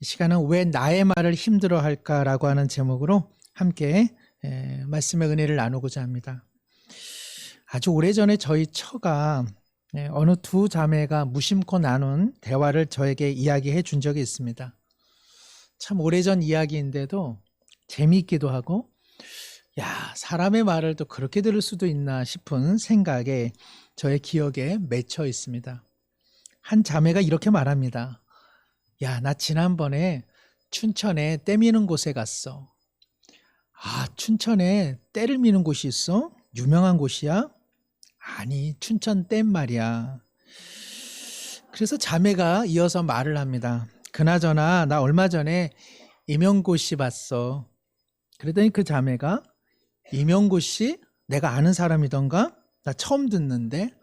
이 시간은 왜 나의 말을 힘들어 할까라고 하는 제목으로 함께 말씀의 은혜를 나누고자 합니다. 아주 오래전에 저희 처가 어느 두 자매가 무심코 나눈 대화를 저에게 이야기해 준 적이 있습니다. 참 오래전 이야기인데도 재미있기도 하고 야, 사람의 말을 또 그렇게 들을 수도 있나 싶은 생각에 저의 기억에 맺혀 있습니다. 한 자매가 이렇게 말합니다. 야, 나 지난번에 춘천에 때 미는 곳에 갔어. 아, 춘천에 때를 미는 곳이 있어? 유명한 곳이야? 아니, 춘천댐 말이야. 그래서 자매가 이어서 말을 합니다. 그나저나 나 얼마 전에 임영고 씨 봤어. 그러더니 그 자매가 임영고 씨? 내가 아는 사람이던가? 나 처음 듣는데.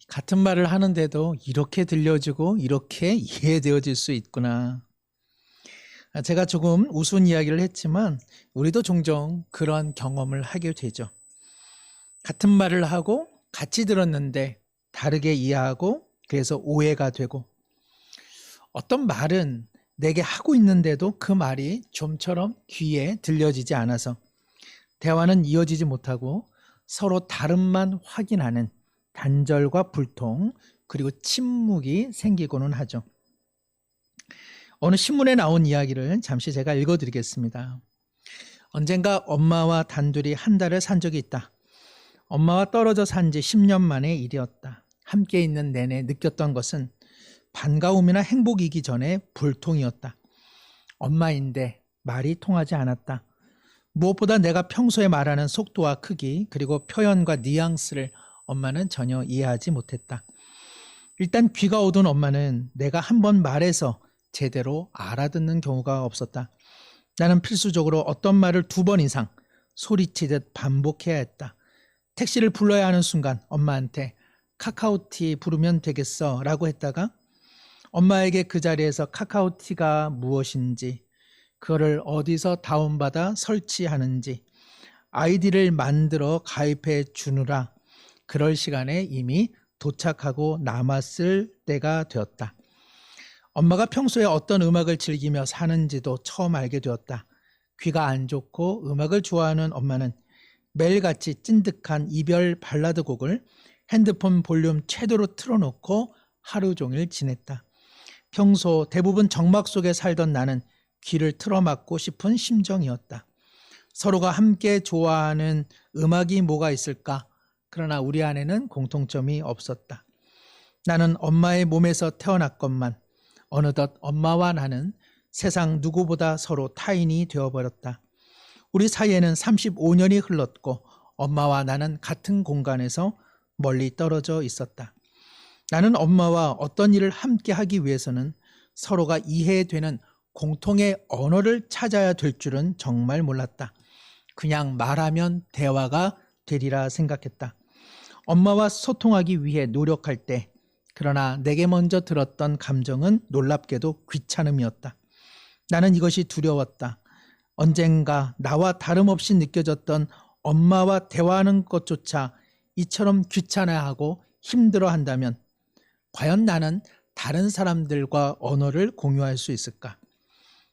같은 말을 하는데도 이렇게 들려지고 이렇게 이해되어질 수 있구나. 제가 조금 우스운 이야기를 했지만 우리도 종종 그런 경험을 하게 되죠. 같은 말을 하고 같이 들었는데 다르게 이해하고 그래서 오해가 되고 어떤 말은 내게 하고 있는데도 그 말이 좀처럼 귀에 들려지지 않아서 대화는 이어지지 못하고 서로 다름만 확인하는 단절과 불통 그리고 침묵이 생기고는 하죠. 어느 신문에 나온 이야기를 잠시 제가 읽어드리겠습니다. 언젠가 엄마와 단둘이 한 달을 산 적이 있다. 엄마와 떨어져 산 지 10년 만의 일이었다. 함께 있는 내내 느꼈던 것은 반가움이나 행복이기 전에 불통이었다. 엄마인데 말이 통하지 않았다. 무엇보다 내가 평소에 말하는 속도와 크기 그리고 표현과 뉘앙스를 엄마는 전혀 이해하지 못했다. 일단 귀가 어두운 엄마는 내가 한 번 말해서 제대로 알아듣는 경우가 없었다. 나는 필수적으로 어떤 말을 2번 이상 소리치듯 반복해야 했다. 택시를 불러야 하는 순간 엄마한테 카카오티 부르면 되겠어 라고 했다가 엄마에게 그 자리에서 카카오티가 무엇인지 그거를 어디서 다운받아 설치하는지 아이디를 만들어 가입해 주느라 그럴 시간에 이미 도착하고 남았을 때가 되었다. 엄마가 평소에 어떤 음악을 즐기며 사는지도 처음 알게 되었다. 귀가 안 좋고 음악을 좋아하는 엄마는 매일같이 찐득한 이별 발라드 곡을 핸드폰 볼륨 최대로 틀어놓고 하루 종일 지냈다. 평소 대부분 정막 속에 살던 나는 귀를 틀어막고 싶은 심정이었다. 서로가 함께 좋아하는 음악이 뭐가 있을까? 그러나 우리 안에는 공통점이 없었다. 나는 엄마의 몸에서 태어났건만 어느덧 엄마와 나는 세상 누구보다 서로 타인이 되어버렸다. 우리 사이에는 35년이 흘렀고 엄마와 나는 같은 공간에서 멀리 떨어져 있었다. 나는 엄마와 어떤 일을 함께 하기 위해서는 서로가 이해되는 공통의 언어를 찾아야 될 줄은 정말 몰랐다. 그냥 말하면 대화가 되리라 생각했다. 엄마와 소통하기 위해 노력할 때 그러나 내게 먼저 들었던 감정은 놀랍게도 귀찮음이었다. 나는 이것이 두려웠다. 언젠가 나와 다름없이 느껴졌던 엄마와 대화하는 것조차 이처럼 귀찮아하고 힘들어한다면 과연 나는 다른 사람들과 언어를 공유할 수 있을까?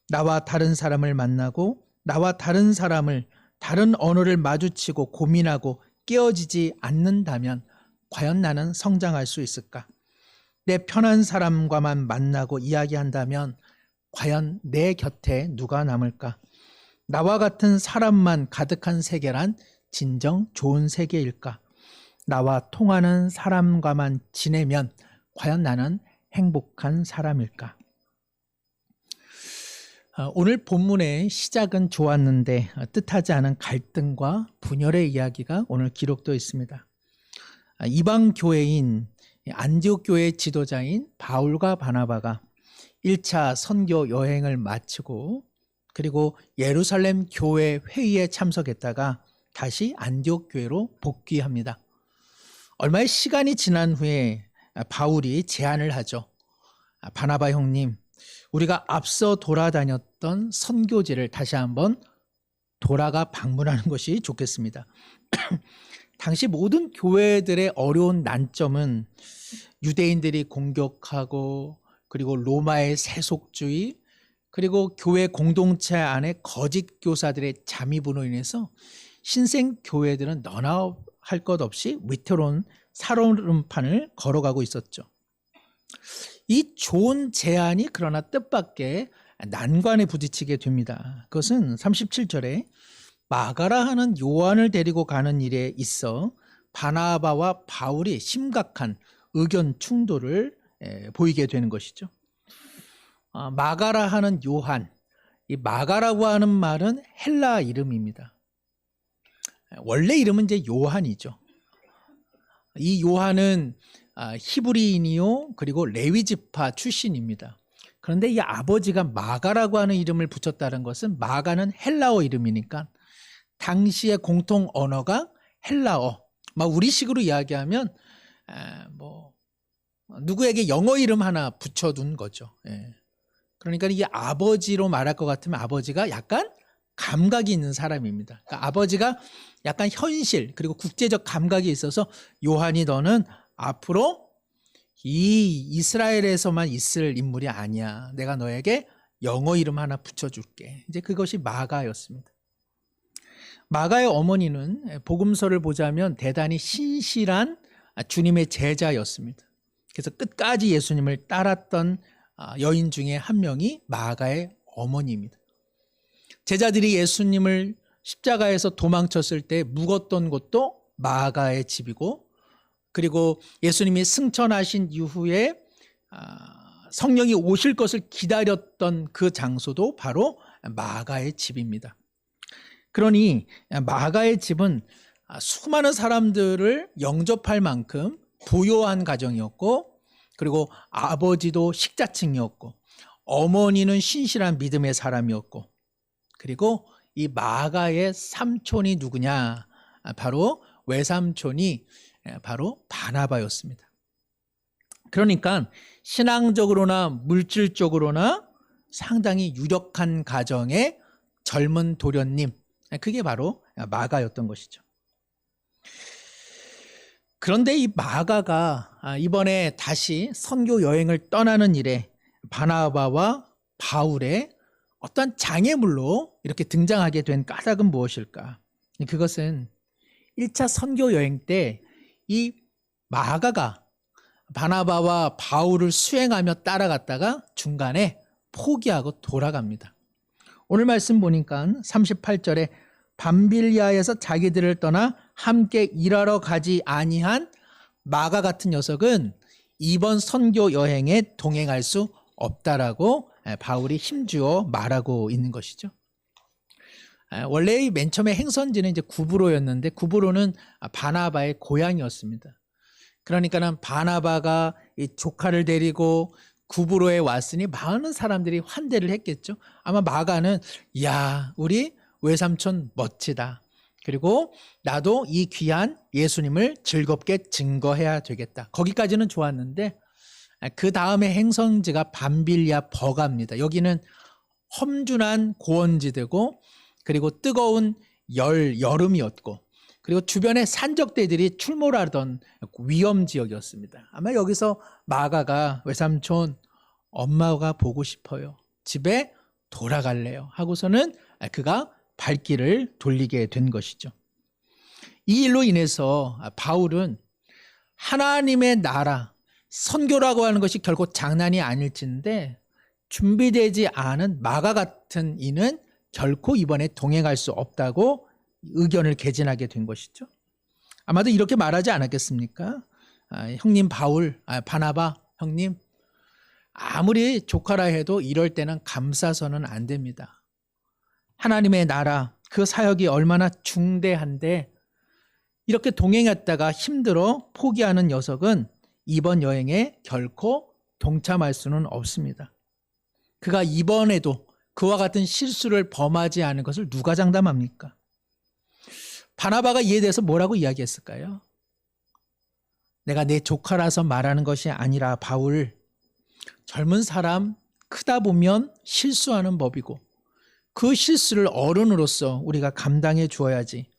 나와 다른 사람을 만나고 나와 다른 사람을 다른 언어를 마주치고 고민하고 깨어지지 않는다면 과연 나는 성장할 수 있을까? 내 편한 사람과만 만나고 이야기한다면 과연 내 곁에 누가 남을까? 나와 같은 사람만 가득한 세계란 진정 좋은 세계일까? 나와 통하는 사람과만 지내면 과연 나는 행복한 사람일까? 오늘 본문의 시작은 좋았는데 뜻하지 않은 갈등과 분열의 이야기가 오늘 기록되어 있습니다. 이방 교회인 안디옥 교회의 지도자인 바울과 바나바가 1차 선교 여행을 마치고 그리고 예루살렘 교회 회의에 참석했다가 다시 안디옥 교회로 복귀합니다. 얼마의 시간이 지난 후에 바울이 제안을 하죠. 바나바 형님, 우리가 앞서 돌아다녔던 선교지를 다시 한번 돌아가 방문하는 것이 좋겠습니다. 당시 모든 교회들의 어려운 난점은 유대인들이 공격하고 그리고 로마의 세속주의, 그리고 교회 공동체 안에 거짓 교사들의 잠입으로 인해서 신생 교회들은 너나 할 것 없이 위태로운 살얼음판을 걸어가고 있었죠. 이 좋은 제안이 그러나 뜻밖의 난관에 부딪히게 됩니다. 그것은 37절에 마가라 하는 요한을 데리고 가는 일에 있어 바나바와 바울이 심각한 의견 충돌을 보이게 되는 것이죠. 마가라 하는 요한, 이 마가라고 하는 말은 헬라 이름입니다. 원래 이름은 이제 요한이죠. 이 요한은 히브리인이요, 그리고 레위 지파 출신입니다. 그런데 이 아버지가 마가라고 하는 이름을 붙였다는 것은 마가는 헬라어 이름이니까 당시의 공통 언어가 헬라어. 우리식으로 이야기하면 누구에게 영어 이름 하나 붙여둔 거죠. 그러니까 이게 아버지로 말할 것 같으면 아버지가 약간 감각이 있는 사람입니다. 그러니까 아버지가 약간 현실 그리고 국제적 감각이 있어서 요한이 너는 앞으로 이 이스라엘에서만 있을 인물이 아니야. 내가 너에게 영어 이름 하나 붙여줄게. 이제 그것이 마가였습니다. 마가의 어머니는 복음서를 보자면 대단히 신실한 주님의 제자였습니다. 그래서 끝까지 예수님을 따랐던 여인 중에 한 명이 마가의 어머니입니다. 제자들이 예수님을 십자가에서 도망쳤을 때 묵었던 곳도 마가의 집이고, 그리고 예수님이 승천하신 이후에 성령이 오실 것을 기다렸던 그 장소도 바로 마가의 집입니다. 그러니 마가의 집은 수많은 사람들을 영접할 만큼 부요한 가정이었고, 그리고 아버지도 식자층이었고, 어머니는 신실한 믿음의 사람이었고, 그리고 이 마가의 삼촌이 누구냐? 바로 외삼촌이 바로 바나바였습니다. 그러니까 신앙적으로나 물질적으로나 상당히 유력한 가정의 젊은 도련님, 그게 바로 마가였던 것이죠. 그런데 이 마가가 이번에 다시 선교 여행을 떠나는 일에 바나바와 바울의 어떤 장애물로 이렇게 등장하게 된 까닭은 무엇일까? 그것은 1차 선교 여행 때 이 마가가 바나바와 바울을 수행하며 따라갔다가 중간에 포기하고 돌아갑니다. 오늘 말씀 보니까 38절에 밤빌리아에서 자기들을 떠나 함께 일하러 가지 아니한 마가 같은 녀석은 이번 선교 여행에 동행할 수 없다라고 바울이 힘주어 말하고 있는 것이죠. 원래 맨 처음에 행선지는 이제 구브로였는데 구브로는 바나바의 고향이었습니다. 그러니까는 바나바가 이 조카를 데리고 구브로에 왔으니 많은 사람들이 환대를 했겠죠. 아마 마가는 야, 우리 외삼촌 멋지다. 그리고 나도 이 귀한 예수님을 즐겁게 증거해야 되겠다. 거기까지는 좋았는데 그 다음에 행선지가 밤빌리아 버가입니다. 여기는 험준한 고원지대고, 그리고 뜨거운 여름이었고, 그리고 주변에 산적대들이 출몰하던 위험 지역이었습니다. 아마 여기서 마가가 외삼촌 엄마가 보고 싶어요. 집에 돌아갈래요. 하고서는 그가 발길을 돌리게 된 것이죠. 이 일로 인해서 바울은 하나님의 나라, 선교라고 하는 것이 결코 장난이 아닐진데 준비되지 않은 마가 같은 이는 결코 이번에 동행할 수 없다고 의견을 개진하게 된 것이죠. 아마도 이렇게 말하지 않았겠습니까? 형님 바울, 바나바 형님, 아무리 조카라 해도 이럴 때는 감싸서는 안 됩니다. 하나님의 나라, 그 사역이 얼마나 중대한데 이렇게 동행했다가 힘들어 포기하는 녀석은 이번 여행에 결코 동참할 수는 없습니다. 그가 이번에도 그와 같은 실수를 범하지 않은 것을 누가 장담합니까? 바나바가 이에 대해서 뭐라고 이야기했을까요? 내가 내 조카라서 말하는 것이 아니라 바울, 젊은 사람 크다 보면 실수하는 법이고 그 실수를 어른으로서 우리가 감당해 주어야지.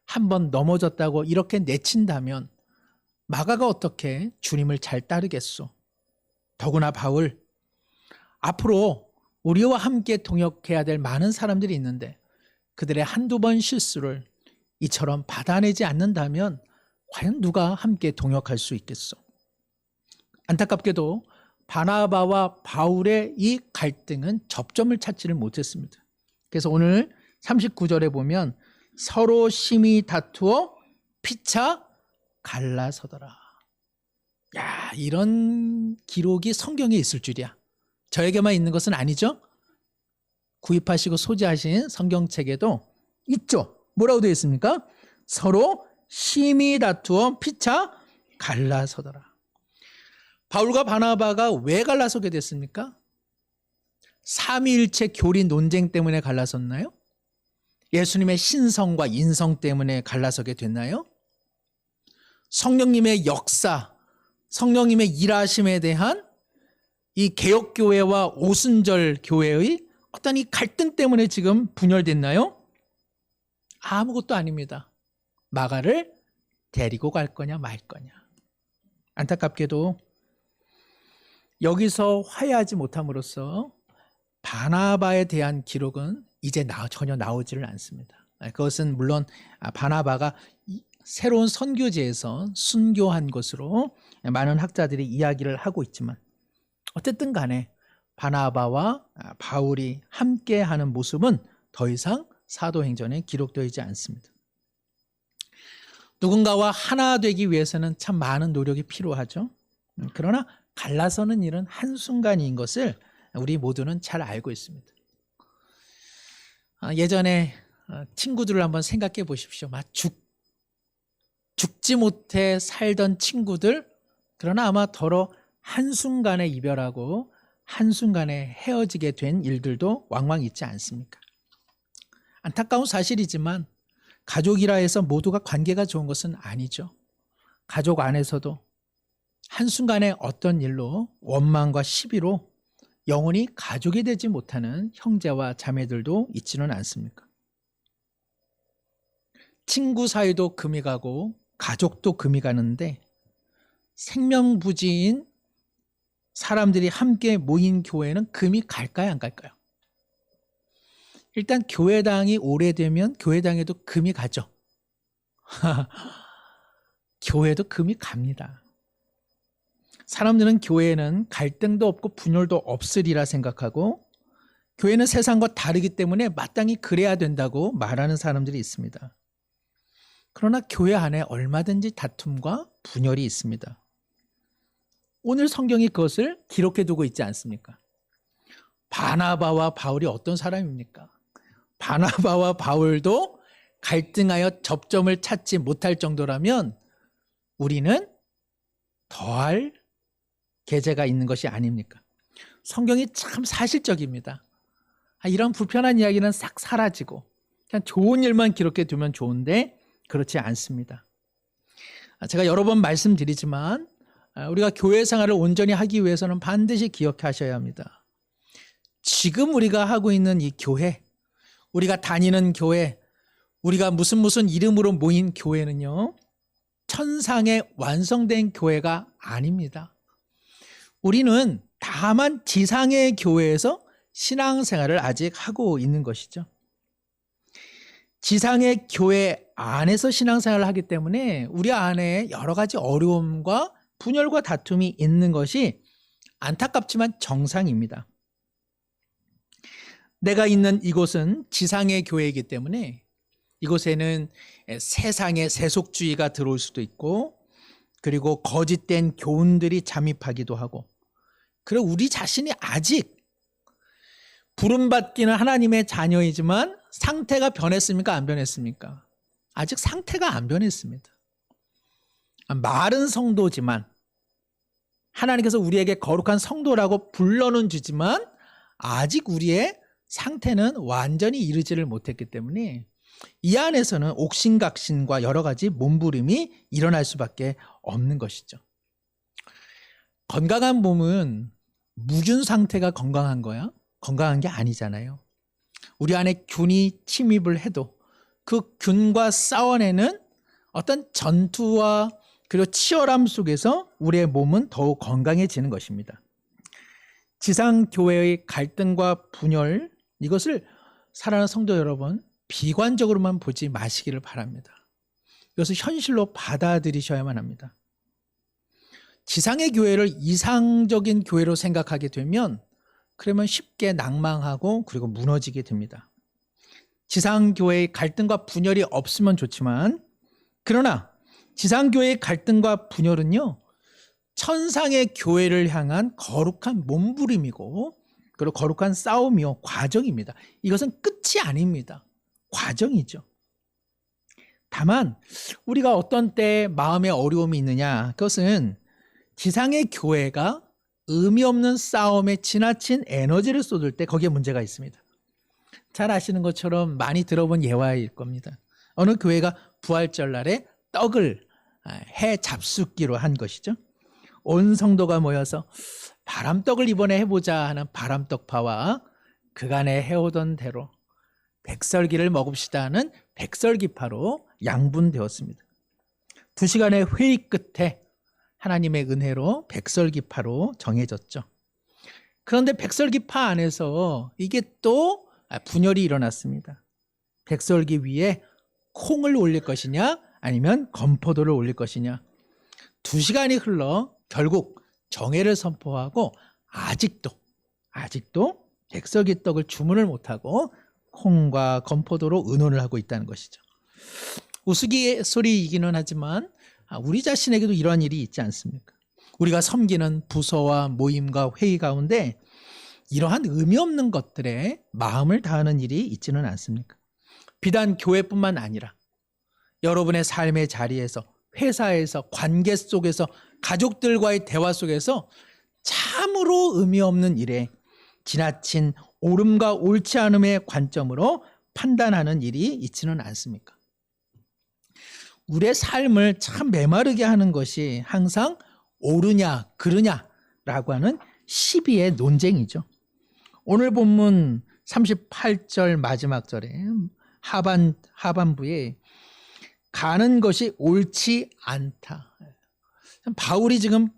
한번 넘어졌다고 이렇게 내친다면 마가가 어떻게 주님을 잘 따르겠소? 더구나 바울, 앞으로 우리와 함께 동역해야 될 많은 사람들이 있는데 그들의 한두 번 실수를 이처럼 받아내지 않는다면 과연 누가 함께 동역할 수 있겠어? 안타깝게도 바나바와 바울의 이 갈등은 접점을 찾지를 못했습니다. 그래서 오늘 39절에 보면 서로 심히 다투어 피차 갈라서더라. 야, 이런 기록이 성경에 있을 줄이야. 저에게만 있는 것은 아니죠? 구입하시고 소지하신 성경책에도 있죠. 뭐라고 되어 있습니까? 서로 심히 다투어 피차 갈라서더라. 바울과 바나바가 왜 갈라서게 됐습니까? 삼위일체 교리 논쟁 때문에 갈라섰나요? 예수님의 신성과 인성 때문에 갈라서게 됐나요? 성령님의 역사, 성령님의 일하심에 대한 이 개혁교회와 오순절 교회의 어떤 이 갈등 때문에 지금 분열됐나요? 아무것도 아닙니다. 마가를 데리고 갈 거냐 말 거냐. 안타깝게도 여기서 화해하지 못함으로써 바나바에 대한 기록은 이제 전혀 나오지를 않습니다. 그것은 물론 바나바가 새로운 선교지에서 순교한 것으로 많은 학자들이 이야기를 하고 있지만 어쨌든 간에 바나바와 바울이 함께하는 모습은 더 이상 사도행전에 기록되어 있지 않습니다. 누군가와 하나 되기 위해서는 참 많은 노력이 필요하죠. 그러나 갈라서는 일은 한순간인 것을 우리 모두는 잘 알고 있습니다. 예전에 친구들을 한번 생각해 보십시오. 죽지 못해 살던 친구들, 그러나 아마 더러 한순간에 이별하고 한순간에 헤어지게 된 일들도 왕왕 있지 않습니까? 안타까운 사실이지만 가족이라 해서 모두가 관계가 좋은 것은 아니죠. 가족 안에서도 한순간에 어떤 일로 원망과 시비로 영원히 가족이 되지 못하는 형제와 자매들도 있지는 않습니까? 친구 사이도 금이 가고 가족도 금이 가는데 생명부지인 사람들이 함께 모인 교회는 금이 갈까요, 안 갈까요? 일단 교회당이 오래되면 교회당에도 금이 가죠. 교회도 금이 갑니다. 사람들은 교회에는 갈등도 없고 분열도 없으리라 생각하고 교회는 세상과 다르기 때문에 마땅히 그래야 된다고 말하는 사람들이 있습니다. 그러나 교회 안에 얼마든지 다툼과 분열이 있습니다. 오늘 성경이 그것을 기록해 두고 있지 않습니까? 바나바와 바울이 어떤 사람입니까? 바나바와 바울도 갈등하여 접점을 찾지 못할 정도라면 우리는 더할 계제가 있는 것이 아닙니까? 성경이 참 사실적입니다. 이런 불편한 이야기는 싹 사라지고 그냥 좋은 일만 기록해 두면 좋은데 그렇지 않습니다. 제가 여러 번 말씀드리지만 우리가 교회 생활을 온전히 하기 위해서는 반드시 기억하셔야 합니다. 지금 우리가 하고 있는 이 교회, 우리가 다니는 교회, 우리가 무슨 이름으로 모인 교회는요, 천상에 완성된 교회가 아닙니다. 우리는 다만 지상의 교회에서 신앙생활을 아직 하고 있는 것이죠. 지상의 교회 안에서 신앙생활을 하기 때문에 우리 안에 여러 가지 어려움과 분열과 다툼이 있는 것이 안타깝지만 정상입니다. 내가 있는 이곳은 지상의 교회이기 때문에 이곳에는 세상의 세속주의가 들어올 수도 있고 그리고 거짓된 교훈들이 잠입하기도 하고 그리고 우리 자신이 아직 부름받기는 하나님의 자녀이지만 상태가 변했습니까? 안 변했습니까? 아직 상태가 안 변했습니다. 말은 성도지만 하나님께서 우리에게 거룩한 성도라고 불러는 주지만 아직 우리의 상태는 완전히 이르지를 못했기 때문에 이 안에서는 옥신각신과 여러 가지 몸부림이 일어날 수밖에 없는 것이죠. 건강한 몸은 무균 상태가 건강한 거야? 건강한 게 아니잖아요. 우리 안에 균이 침입을 해도 그 균과 싸워내는 어떤 전투와 그리고 치열함 속에서 우리의 몸은 더욱 건강해지는 것입니다. 지상교회의 갈등과 분열, 이것을 사랑하는 성도 여러분, 비관적으로만 보지 마시기를 바랍니다. 이것을 현실로 받아들이셔야만 합니다. 지상의 교회를 이상적인 교회로 생각하게 되면 그러면 쉽게 낭망하고 그리고 무너지게 됩니다. 지상교회의 갈등과 분열이 없으면 좋지만, 그러나 지상교회의 갈등과 분열은요, 천상의 교회를 향한 거룩한 몸부림이고 그리고 거룩한 싸움이요, 과정입니다. 이것은 끝이 아닙니다. 과정이죠. 다만 우리가 어떤 때 마음에 어려움이 있느냐, 그것은 지상의 교회가 의미 없는 싸움에 지나친 에너지를 쏟을 때 거기에 문제가 있습니다. 잘 아시는 것처럼 많이 들어본 예화일 겁니다. 어느 교회가 부활절 날에 떡을 해 잡숫기로 한 것이죠. 온 성도가 모여서 바람떡을 이번에 해보자 하는 바람떡파와 그간에 해오던 대로 백설기를 먹읍시다 하는 백설기파로 양분되었습니다. 2시간의 회의 끝에 하나님의 은혜로 백설기파로 정해졌죠. 그런데 백설기파 안에서 이게 또 분열이 일어났습니다. 백설기 위에 콩을 올릴 것이냐 아니면 건포도를 올릴 것이냐. 2시간이 흘러 결국 정회를 선포하고 아직도 백설기떡을 주문을 못하고 콩과 건포도로 의논을 하고 있다는 것이죠. 우스갯소리이기는 하지만 우리 자신에게도 이러한 일이 있지 않습니까? 우리가 섬기는 부서와 모임과 회의 가운데 이러한 의미 없는 것들에 마음을 다하는 일이 있지는 않습니까? 비단 교회뿐만 아니라 여러분의 삶의 자리에서, 회사에서, 관계 속에서, 가족들과의 대화 속에서 참으로 의미 없는 일에 지나친 옳음과 옳지 않음의 관점으로 판단하는 일이 있지는 않습니까? 우리의 삶을 참 메마르게 하는 것이 항상 옳으냐 그르냐라고 하는 시비의 논쟁이죠. 오늘 본문 38절 마지막 절에 하반부에 가는 것이 옳지 않다. 바울이 지금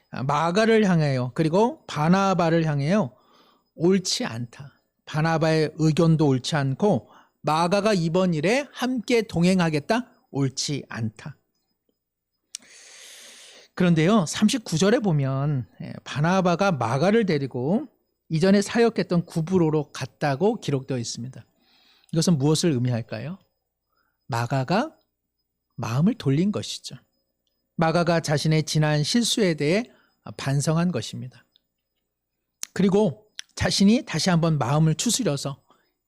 마가를 향해요. 그리고 바나바를 향해요. 옳지 않다. 바나바의 의견도 옳지 않고 마가가 이번 일에 함께 동행하겠다. 옳지 않다. 그런데요, 39절에 보면 바나바가 마가를 데리고 이전에 사역했던 구브로로 갔다고 기록되어 있습니다. 이것은 무엇을 의미할까요? 마가가 마음을 돌린 것이죠. 마가가 자신의 지난 실수에 대해 반성한 것입니다. 그리고 자신이 다시 한번 마음을 추스려서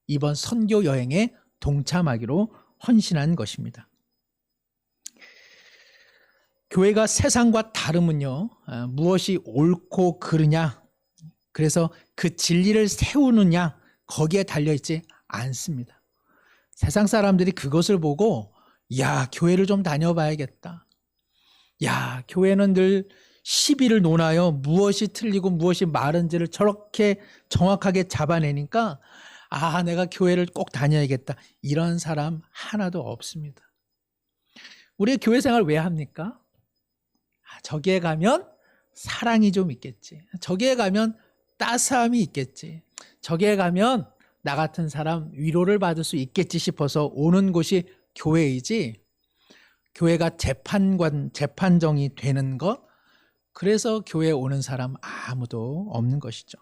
이번 선교 여행에 동참하기로 헌신한 것입니다. 교회가 세상과 다름은요, 무엇이 옳고 그르냐, 그래서 그 진리를 세우느냐, 거기에 달려있지 않습니다. 세상 사람들이 그것을 보고, 야, 교회를 좀 다녀봐야겠다. 야, 교회는 늘 시비를 논하여 무엇이 틀리고 무엇이 마른지를 저렇게 정확하게 잡아내니까, 아, 내가 교회를 꼭 다녀야겠다. 이런 사람 하나도 없습니다. 우리 교회 생활 왜 합니까? 저기에 가면 사랑이 좀 있겠지. 저기에 가면 따스함이 있겠지. 저기에 가면 나 같은 사람 위로를 받을 수 있겠지 싶어서 오는 곳이 교회이지, 교회가 재판정이 되는 것, 그래서 교회에 오는 사람 아무도 없는 것이죠.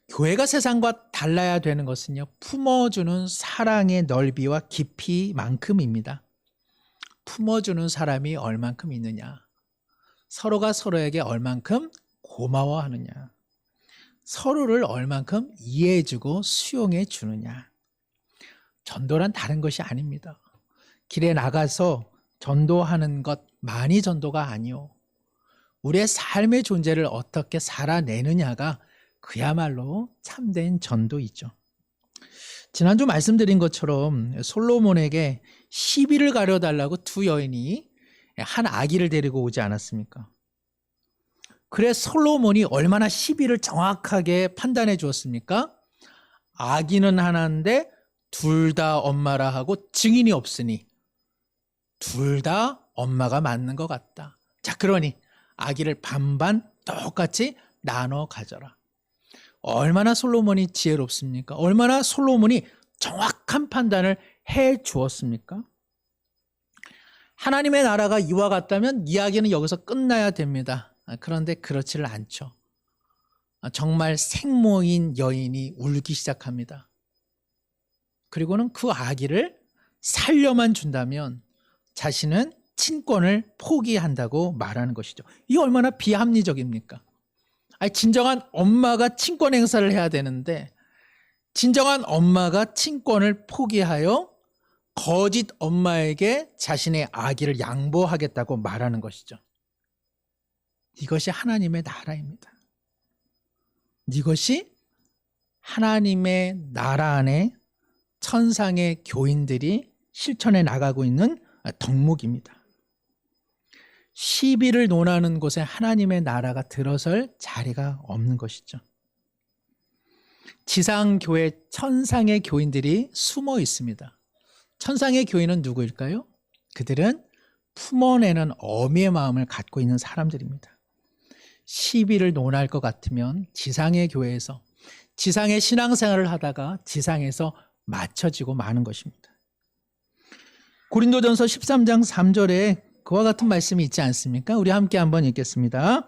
교회가 세상과 달라야 되는 것은요, 품어주는 사랑의 넓이와 깊이만큼입니다. 품어주는 사람이 얼만큼 있느냐, 서로가 서로에게 얼만큼 고마워하느냐, 서로를 얼만큼 이해해주고 수용해 주느냐. 전도란 다른 것이 아닙니다. 길에 나가서 전도하는 것만이 전도가 아니요, 우리의 삶의 존재를 어떻게 살아내느냐가 그야말로 참된 전도이죠. 지난주 말씀드린 것처럼 솔로몬에게 시비를 가려달라고 두 여인이 한 아기를 데리고 오지 않았습니까? 그래 솔로몬이 얼마나 시비를 정확하게 판단해 주었습니까? 아기는 하나인데 둘 다 엄마라 하고 증인이 없으니 둘 다 엄마가 맞는 것 같다. 자, 그러니 아기를 반반 똑같이 나눠 가져라. 얼마나 솔로몬이 지혜롭습니까? 얼마나 솔로몬이 정확한 판단을 해 주었습니까? 하나님의 나라가 이와 같다면 이야기는 여기서 끝나야 됩니다. 그런데 그렇지를 않죠. 정말 생모인 여인이 울기 시작합니다. 그리고는 그 아기를 살려만 준다면 자신은 친권을 포기한다고 말하는 것이죠. 이게 얼마나 비합리적입니까? 아니, 진정한 엄마가 친권 행사를 해야 되는데 진정한 엄마가 친권을 포기하여 거짓 엄마에게 자신의 아기를 양보하겠다고 말하는 것이죠. 이것이 하나님의 나라입니다. 이것이 하나님의 나라 안에 천상의 교인들이 실천해 나가고 있는 덕목입니다. 시비를 논하는 곳에 하나님의 나라가 들어설 자리가 없는 것이죠. 지상교회 천상의 교인들이 숨어 있습니다. 천상의 교인은 누구일까요? 그들은 품어내는 어미의 마음을 갖고 있는 사람들입니다. 시비를 논할 것 같으면 지상의 교회에서 지상의 신앙생활을 하다가 지상에서 맞춰지고 마는 것입니다. 고린도전서 13장 3절에 그와 같은 말씀이 있지 않습니까? 우리 함께 한번 읽겠습니다.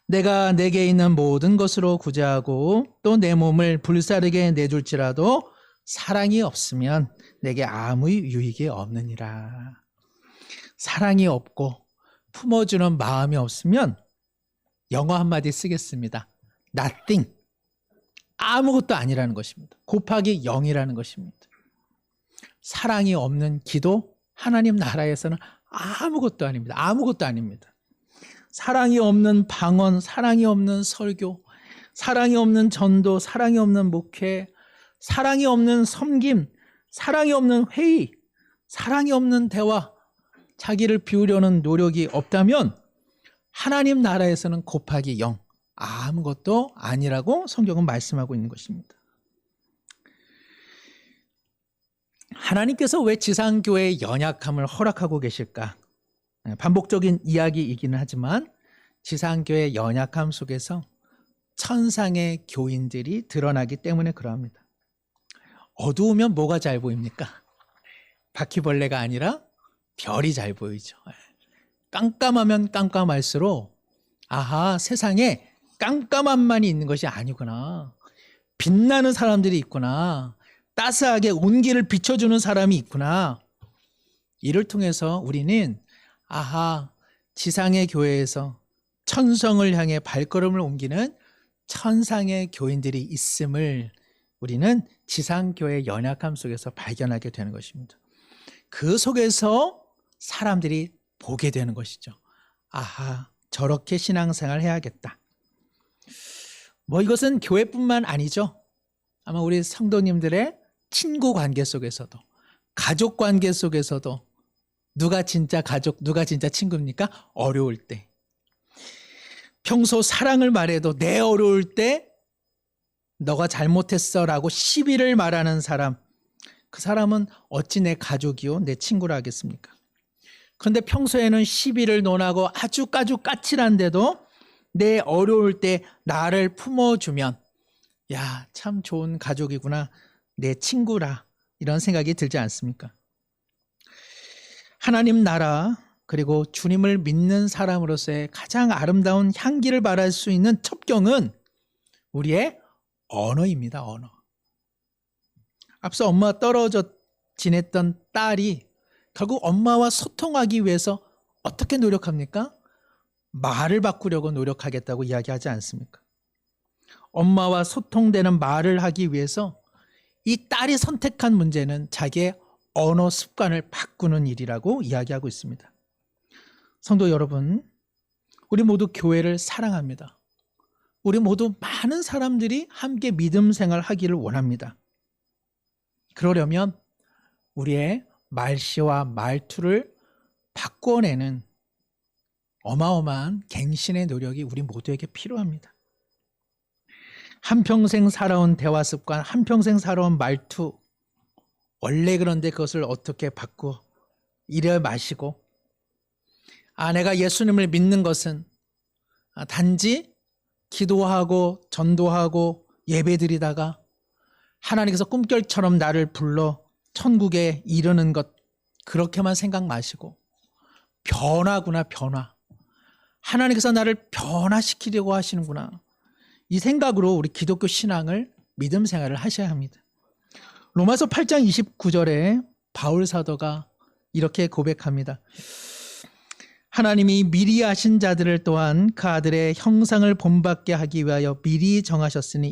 내가 내게 있는 모든 것으로 구제하고 또 내 몸을 불사르게 내줄지라도 사랑이 없으면 내게 아무 유익이 없느니라. 사랑이 없고 품어주는 마음이 없으면 영어 한마디 쓰겠습니다. Nothing. 아무것도 아니라는 것입니다. 곱하기 0이라는 것입니다. 사랑이 없는 기도, 하나님 나라에서는 아무것도 아닙니다. 아무것도 아닙니다. 사랑이 없는 방언, 사랑이 없는 설교, 사랑이 없는 전도, 사랑이 없는 목회, 사랑이 없는 섬김, 사랑이 없는 회의, 사랑이 없는 대화, 자기를 비우려는 노력이 없다면 하나님 나라에서는 곱하기 0, 아무것도 아니라고 성경은 말씀하고 있는 것입니다. 하나님께서 왜 지상교회의 연약함을 허락하고 계실까? 반복적인 이야기이기는 하지만 지상교회의 연약함 속에서 천상의 교인들이 드러나기 때문에 그러합니다. 어두우면 뭐가 잘 보입니까? 바퀴벌레가 아니라 별이 잘 보이죠. 깜깜하면 깜깜할수록 아하, 세상에 깜깜함만이 있는 것이 아니구나. 빛나는 사람들이 있구나. 따스하게 온기를 비춰주는 사람이 있구나. 이를 통해서 우리는 아하, 지상의 교회에서 천성을 향해 발걸음을 옮기는 천상의 교인들이 있음을 우리는 지상교회의 연약함 속에서 발견하게 되는 것입니다. 그 속에서 사람들이 보게 되는 것이죠. 아하, 저렇게 신앙생활 해야겠다. 이것은 교회뿐만 아니죠. 아마 우리 성도님들의 친구 관계 속에서도, 가족 관계 속에서도 누가 진짜 가족, 누가 진짜 친구입니까? 어려울 때. 평소 사랑을 말해도 내 어려울 때 너가 잘못했어 라고 시비를 말하는 사람, 그 사람은 어찌 내 가족이요 내 친구라 하겠습니까? 그런데 평소에는 시비를 논하고 아주 까칠한데도 내 어려울 때 나를 품어주면 야, 참 좋은 가족이구나, 내 친구라, 이런 생각이 들지 않습니까? 하나님 나라 그리고 주님을 믿는 사람으로서의 가장 아름다운 향기를 발할 수 있는 첩경은 우리의 언어입니다. 언어. 앞서 엄마와 떨어져 지냈던 딸이 결국 엄마와 소통하기 위해서 어떻게 노력합니까? 말을 바꾸려고 노력하겠다고 이야기하지 않습니까? 엄마와 소통되는 말을 하기 위해서 이 딸이 선택한 문제는 자기의 언어 습관을 바꾸는 일이라고 이야기하고 있습니다. 성도 여러분, 우리 모두 교회를 사랑합니다. 우리 모두 많은 사람들이 함께 믿음 생활 하기를 원합니다. 그러려면 우리의 말씨와 말투를 바꿔내는 어마어마한 갱신의 노력이 우리 모두에게 필요합니다. 한평생 살아온 대화 습관, 한평생 살아온 말투, 원래 그런데 그것을 어떻게 바꾸어 이래 마시고, 내가 예수님을 믿는 것은 단지 기도하고 전도하고 예배드리다가 하나님께서 꿈결처럼 나를 불러 천국에 이르는 것 그렇게만 생각 마시고 변화구나 변화. 하나님께서 나를 변화시키려고 하시는구나. 이 생각으로 우리 기독교 신앙을 믿음 생활을 하셔야 합니다. 로마서 8장 29절에 바울 사도가 이렇게 고백합니다. 하나님이 미리 아신 자들을 또한 그 아들의 형상을 본받게 하기 위하여 미리 정하셨으니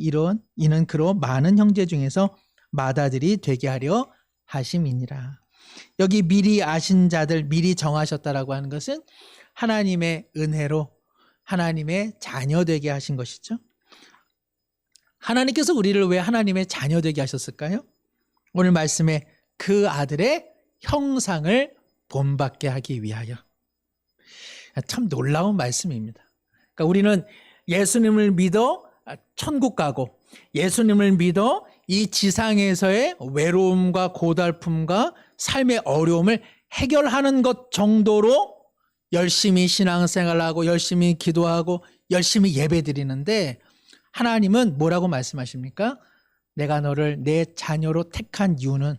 이는 그로 많은 형제 중에서 맏아들이 되게 하려 하심이니라. 여기 미리 아신 자들 미리 정하셨다라고 하는 것은 하나님의 은혜로 하나님의 자녀 되게 하신 것이죠. 하나님께서 우리를 왜 하나님의 자녀 되게 하셨을까요? 오늘 말씀에 그 아들의 형상을 본받게 하기 위하여. 참 놀라운 말씀입니다. 그러니까 우리는 예수님을 믿어 천국 가고 예수님을 믿어 이 지상에서의 외로움과 고달픔과 삶의 어려움을 해결하는 것 정도로 열심히 신앙생활하고 열심히 기도하고 열심히 예배드리는데 하나님은 뭐라고 말씀하십니까? 내가 너를 내 자녀로 택한 이유는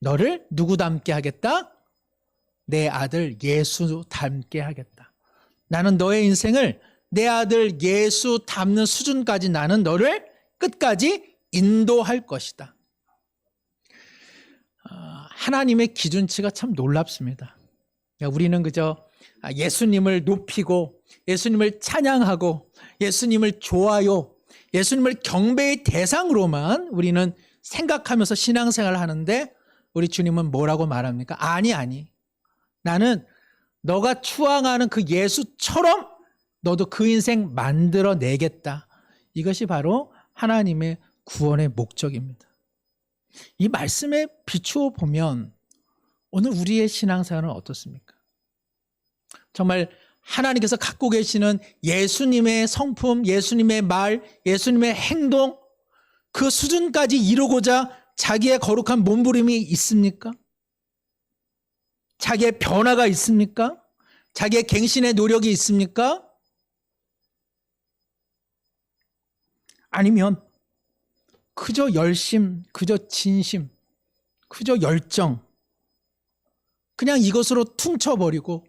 너를 누구 닮게 하겠다? 내 아들 예수 닮게 하겠다. 나는 너의 인생을 내 아들 예수 닮는 수준까지 나는 너를 끝까지 인도할 것이다. 하나님의 기준치가 참 놀랍습니다. 우리는 그저 예수님을 높이고 예수님을 찬양하고 예수님을 좋아요, 예수님을 경배의 대상으로만 우리는 생각하면서 신앙생활을 하는데 우리 주님은 뭐라고 말합니까? 아니. 나는 너가 추앙하는 그 예수처럼 너도 그 인생 만들어내겠다. 이것이 바로 하나님의 구원의 목적입니다. 이 말씀에 비추어 보면 오늘 우리의 신앙생활은 어떻습니까? 정말 하나님께서 갖고 계시는 예수님의 성품, 예수님의 말, 예수님의 행동 그 수준까지 이루고자 자기의 거룩한 몸부림이 있습니까? 자기의 변화가 있습니까? 자기의 갱신의 노력이 있습니까? 아니면 그저 열심, 그저 진심, 그저 열정 그냥 이것으로 퉁쳐버리고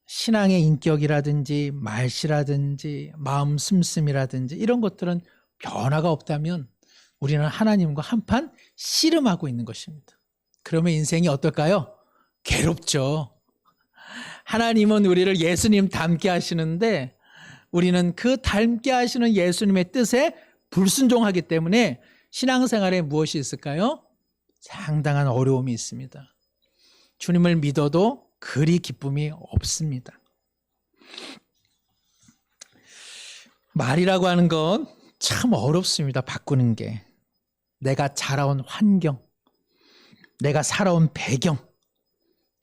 신앙의 인격이라든지 말씨라든지 마음 씀씀이라든지 이런 것들은 변화가 없다면 우리는 하나님과 한판 씨름하고 있는 것입니다. 그러면 인생이 어떨까요? 괴롭죠. 하나님은 우리를 예수님 닮게 하시는데 우리는 그 닮게 하시는 예수님의 뜻에 불순종하기 때문에 신앙생활에 무엇이 있을까요? 상당한 어려움이 있습니다. 주님을 믿어도 그리 기쁨이 없습니다. 말이라고 하는 건 참 어렵습니다. 바꾸는 게. 내가 자라온 환경, 내가 살아온 배경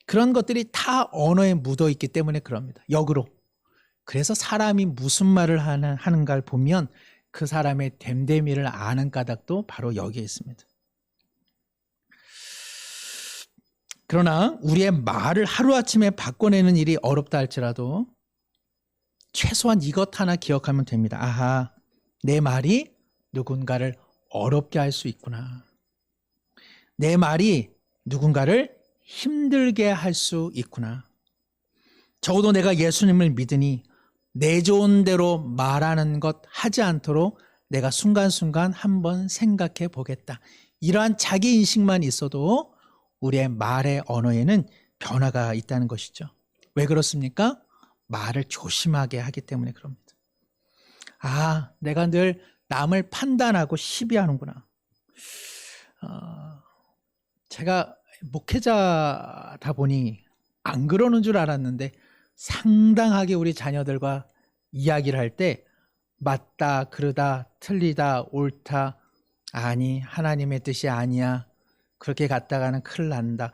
그런 것들이 다 언어에 묻어 있기 때문에 그럽니다. 역으로. 그래서 사람이 무슨 말을 하는가를 보면 그 사람의 됨됨이를 아는 까닭도 바로 여기에 있습니다. 그러나 우리의 말을 하루아침에 바꿔내는 일이 어렵다 할지라도 최소한 이것 하나 기억하면 됩니다. 아하, 내 말이 누군가를 어렵게 할 수 있구나. 내 말이 누군가를 힘들게 할 수 있구나. 적어도 내가 예수님을 믿으니 내 좋은 대로 말하는 것 하지 않도록 내가 순간순간 한번 생각해 보겠다. 이러한 자기인식만 있어도 우리의 말의 언어에는 변화가 있다는 것이죠. 왜 그렇습니까? 말을 조심하게 하기 때문에 그럽니다. 아, 내가 늘 남을 판단하고 시비하는구나. 제가 목회자다 보니 안 그러는 줄 알았는데 상당하게 우리 자녀들과 이야기를 할 때 맞다, 그러다, 틀리다, 옳다, 아니, 하나님의 뜻이 아니야. 그렇게 갔다가는 큰일 난다.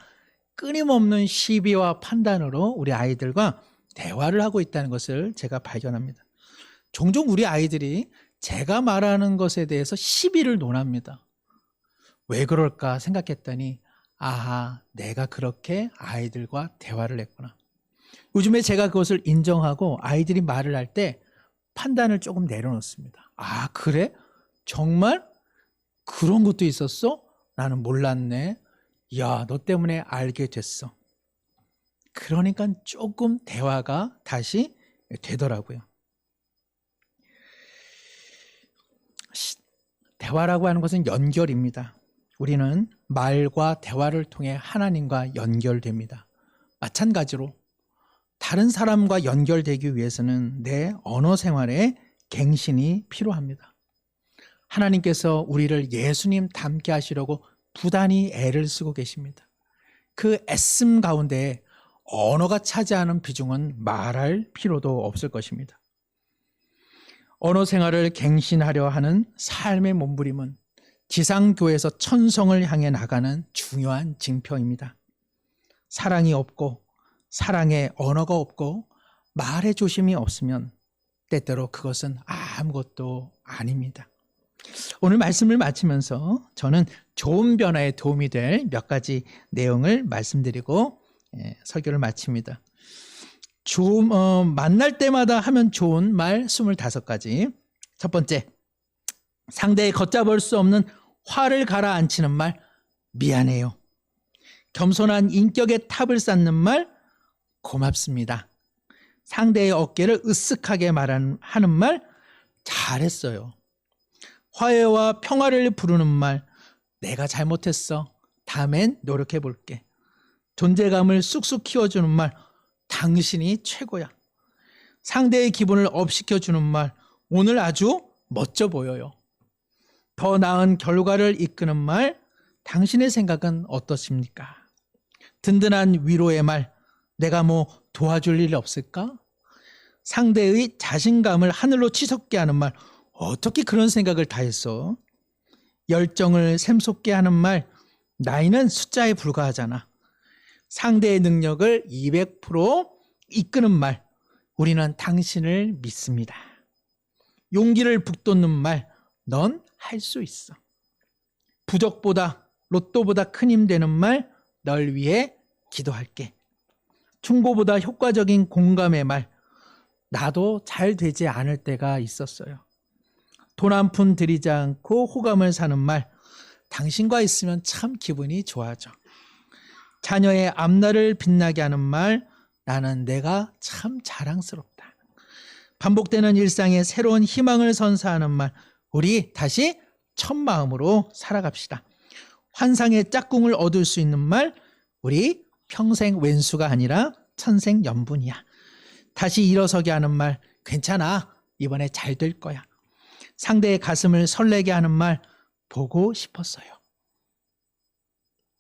끊임없는 시비와 판단으로 우리 아이들과 대화를 하고 있다는 것을 제가 발견합니다. 종종 우리 아이들이 제가 말하는 것에 대해서 시비를 논합니다. 왜 그럴까 생각했더니 아하, 내가 그렇게 아이들과 대화를 했구나. 요즘에 제가 그것을 인정하고 아이들이 말을 할 때 판단을 조금 내려놓습니다. 아, 그래? 정말? 그런 것도 있었어? 나는 몰랐네. 야, 너 때문에 알게 됐어. 그러니까 조금 대화가 다시 되더라고요. 대화라고 하는 것은 연결입니다. 우리는 말과 대화를 통해 하나님과 연결됩니다. 마찬가지로 다른 사람과 연결되기 위해서는 내 언어 생활에 갱신이 필요합니다. 하나님께서 우리를 예수님 닮게 하시려고 부단히 애를 쓰고 계십니다. 그 애씀 가운데 언어가 차지하는 비중은 말할 필요도 없을 것입니다. 언어 생활을 갱신하려 하는 삶의 몸부림은 지상교회에서 천성을 향해 나가는 중요한 징표입니다. 사랑이 없고 사랑의 언어가 없고 말의 조심이 없으면 때때로 그것은 아무것도 아닙니다. 오늘 말씀을 마치면서 저는 좋은 변화에 도움이 될 몇 가지 내용을 말씀드리고 설교를 마칩니다. 만날 때마다 하면 좋은 말 25가지. 첫 번째, 상대의 걷잡을 수 없는 화를 가라앉히는 말, 미안해요. 겸손한 인격의 탑을 쌓는 말, 고맙습니다. 상대의 어깨를 으쓱하게 하는 말, 잘했어요. 화해와 평화를 부르는 말, 내가 잘못했어. 다음엔 노력해 볼게. 존재감을 쑥쑥 키워주는 말, 당신이 최고야. 상대의 기분을 업시켜주는 말, 오늘 아주 멋져 보여요. 더 나은 결과를 이끄는 말, 당신의 생각은 어떠십니까? 든든한 위로의 말, 내가 뭐 도와줄 일 없을까? 상대의 자신감을 하늘로 치솟게 하는 말, 어떻게 그런 생각을 다 했어? 열정을 샘솟게 하는 말, 나이는 숫자에 불과하잖아. 상대의 능력을 200% 이끄는 말, 우리는 당신을 믿습니다. 용기를 북돋는 말, 넌 할 수 있어. 부적보다 로또보다 큰 힘 되는 말, 널 위해 기도할게. 충고보다 효과적인 공감의 말, 나도 잘 되지 않을 때가 있었어요. 돈 한 푼 들이지 않고 호감을 사는 말, 당신과 있으면 참 기분이 좋아져. 자녀의 앞날을 빛나게 하는 말, 나는 내가 참 자랑스럽다. 반복되는 일상에 새로운 희망을 선사하는 말, 우리 다시 첫 마음으로 살아갑시다. 환상의 짝꿍을 얻을 수 있는 말, 우리 평생 왼수가 아니라 천생연분이야. 다시 일어서게 하는 말, 괜찮아. 이번에 잘 될 거야. 상대의 가슴을 설레게 하는 말, 보고 싶었어요.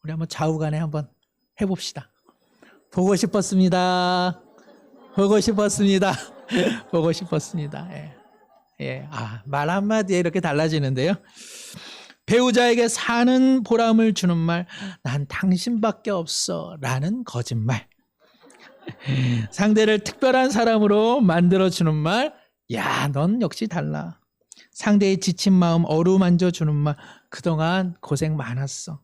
우리 한번 좌우간에 한번 해봅시다. 보고 싶었습니다. 보고 싶었습니다. 보고 싶었습니다. 예. 말 한마디에 이렇게 달라지는데요. 배우자에게 사는 보람을 주는 말, 난 당신밖에 없어 라는 거짓말. 상대를 특별한 사람으로 만들어주는 말, 야, 넌 역시 달라. 상대의 지친 마음 어루만져 주는 말, 그동안 고생 많았어.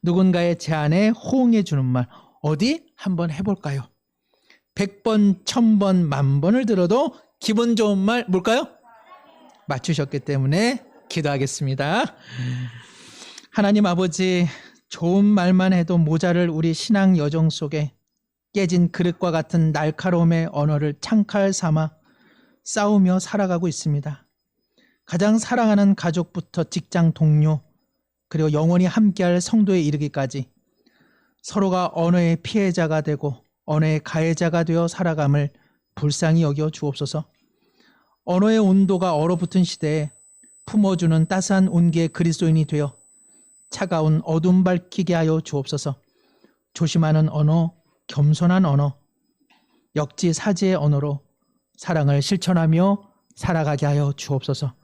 누군가의 제안에 호응해 주는 말, 어디 한번 해볼까요? 100번, 1000번, 10,000번을 들어도 기분 좋은 말 뭘까요? 맞추셨기 때문에 기도하겠습니다. 하나님 아버지, 좋은 말만 해도 모자를 우리 신앙 여정 속에 깨진 그릇과 같은 날카로움의 언어를 창칼 삼아 싸우며 살아가고 있습니다. 가장 사랑하는 가족부터 직장 동료, 그리고 영원히 함께할 성도에 이르기까지 서로가 언어의 피해자가 되고 언어의 가해자가 되어 살아감을 불쌍히 여겨 주옵소서. 언어의 온도가 얼어붙은 시대에 품어주는 따스한 온기의 그리스도인이 되어 차가운 어둠 밝히게 하여 주옵소서. 조심하는 언어, 겸손한 언어, 역지사지의 언어로 사랑을 실천하며 살아가게 하여 주옵소서.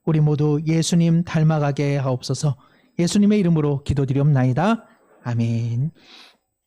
우리 모두 예수님 닮아가게 하옵소서. 예수님의 이름으로 기도드리옵나이다. 아멘.